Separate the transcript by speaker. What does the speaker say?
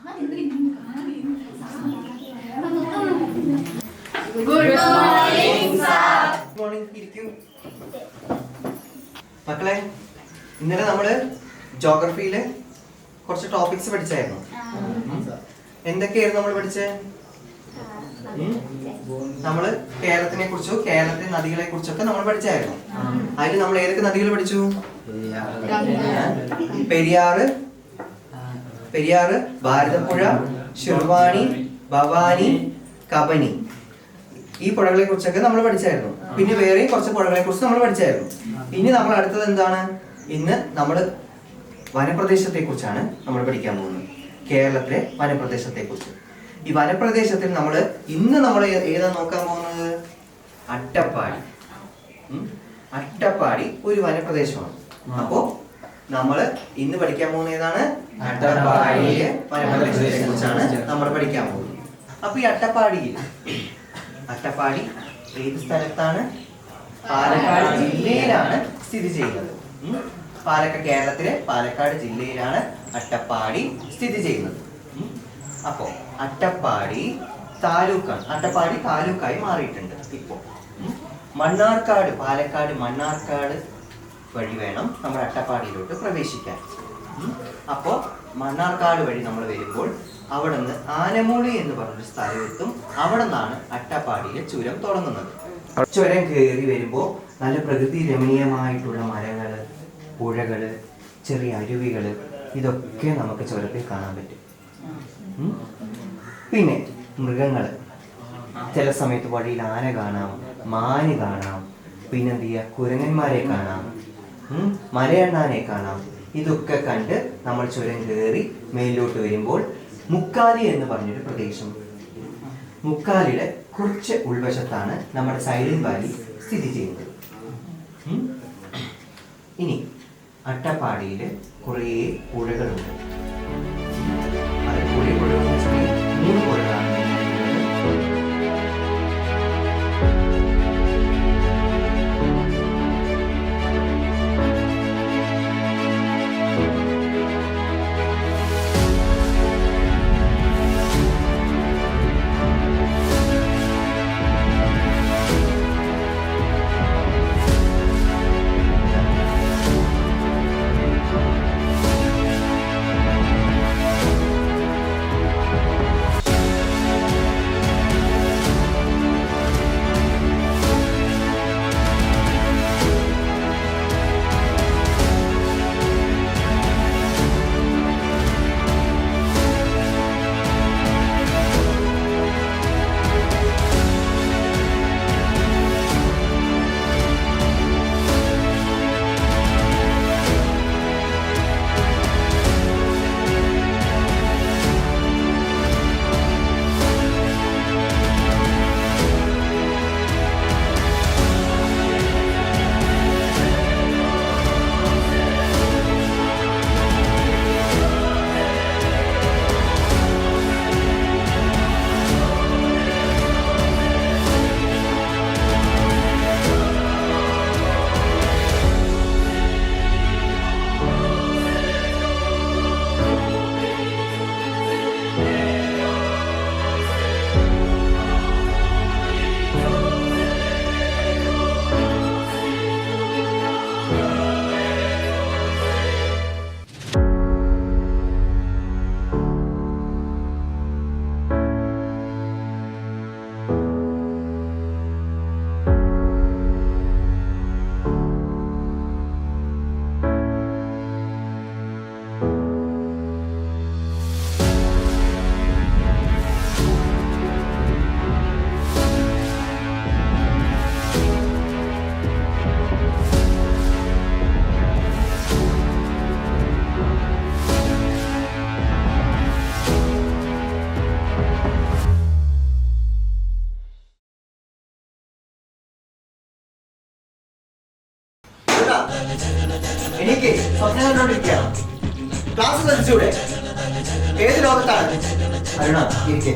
Speaker 1: Good morning sir.
Speaker 2: മക്കളെ, ഇന്നലെ നമ്മള് ജോഗ്രഫിയില് കുറച്ച് ടോപ്പിക്സ് പഠിച്ചായിരുന്നു. എന്തൊക്കെയായിരുന്നു നമ്മൾ പഠിച്ചേ? നമ്മള് കേരളത്തിനെ കുറിച്ചോ കേരളത്തിലെ നദികളെ കുറിച്ചൊക്കെ നമ്മൾ പഠിച്ചായിരുന്നു. അതിൽ നമ്മൾ ഏതൊക്കെ നദികൾ പഠിച്ചു? പെരിയാറ്, ഭാരതപ്പുഴ, ശിർവാണി, ഭവാനി, കബനി, ഈ പുഴകളെ കുറിച്ചൊക്കെ നമ്മൾ പഠിച്ചായിരുന്നു. പിന്നെ വേറെയും കുറച്ച് പുഴകളെ കുറിച്ച് നമ്മൾ പഠിച്ചായിരുന്നു. ഇനി നമ്മൾ അടുത്തത് എന്താണ്? ഇന്ന് നമ്മൾ വനപ്രദേശത്തെ കുറിച്ചാണ് നമ്മൾ പഠിക്കാൻ പോകുന്നത്. കേരളത്തിലെ വനപ്രദേശത്തെ കുറിച്ച്. ഈ വനപ്രദേശത്തിൽ ഇന്ന് നമ്മൾ ഏതാ നോക്കാൻ പോകുന്നത്? അട്ടപ്പാടി ഒരു വനപ്രദേശമാണ്. അപ്പോ നമ്മൾ ഇന്ന് പഠിക്കാൻ പോകുന്ന ഏതാണ്? അട്ടപ്പാടിയിലെ വനപ്രദേശത്തെ കുറിച്ചാണ് നമ്മൾ പഠിക്കാൻ പോകുന്നത്. അപ്പൊ ഈ അട്ടപ്പാടി ഏത് സ്ഥലത്താണ്? പാലക്കാട് ജില്ലയിലാണ് സ്ഥിതി ചെയ്യുന്നത്. കേരളത്തിലെ പാലക്കാട് ജില്ലയിലാണ് അട്ടപ്പാടി സ്ഥിതി ചെയ്യുന്നത്. അപ്പോ അട്ടപ്പാടി താലൂക്കാണ്. അട്ടപ്പാടി താലൂക്കായി മാറിയിട്ടുണ്ട് ഇപ്പോ. പാലക്കാട് മണ്ണാർക്കാട് വഴി വേണം നമ്മൾ അട്ടപ്പാടിയിലോട്ട് പ്രവേശിക്കാൻ. അപ്പോ മണ്ണാർക്കാട് വഴി നമ്മൾ വരുമ്പോൾ അവിടെ നിന്ന് ആനമൂളി എന്ന് പറഞ്ഞൊരു സ്ഥലമെത്തും. അവിടെ നിന്നാണ് അട്ടപ്പാടിയിലെ ചുരം തുടങ്ങുന്നത്. ചുരം കയറി വരുമ്പോൾ നല്ല പ്രകൃതി രമണീയമായിട്ടുള്ള മരങ്ങള്, പുഴകള്, ചെറിയ അരുവികള്, ഇതൊക്കെ നമുക്ക് ചുരത്തിൽ കാണാൻ പറ്റും. പിന്നെ മൃഗങ്ങള്, ചില സമയത്ത് വഴിയിൽ ആന കാണാം, മാന് കാണാം, പിന്നെന്ത് ചെയ്യുക, കുരങ്ങന്മാരെ കാണാം, മലയണ്ണാനെ കാണാം. ഇതൊക്കെ കണ്ട് നമ്മൾ ചുരം കയറി മേലോട്ട് വരുമ്പോൾ മുക്കാലി എന്ന് പറഞ്ഞൊരു പ്രദേശം. മുക്കാലിയുടെ കുറച്ച് ഉൾവശത്താണ് നമ്മുടെ സൈലന്റ് വാലി സ്ഥിതി ചെയ്യുന്നത്. ഇനി അട്ടപ്പാടിയിൽ കുറേ പുഴകളുണ്ട്. അത് കുറേ പുഴകൾ 3 പുഴകളാണ്. എനിക്ക് സ്വപ്നം കണ്ടോണ്ടിരിക്കുകയാണ്. ക്ലാസ് ശ്രദ്ധിച്ചൂടെ? ഏത് ലോകത്താണ്? അരുണ ഇരിക്കേ.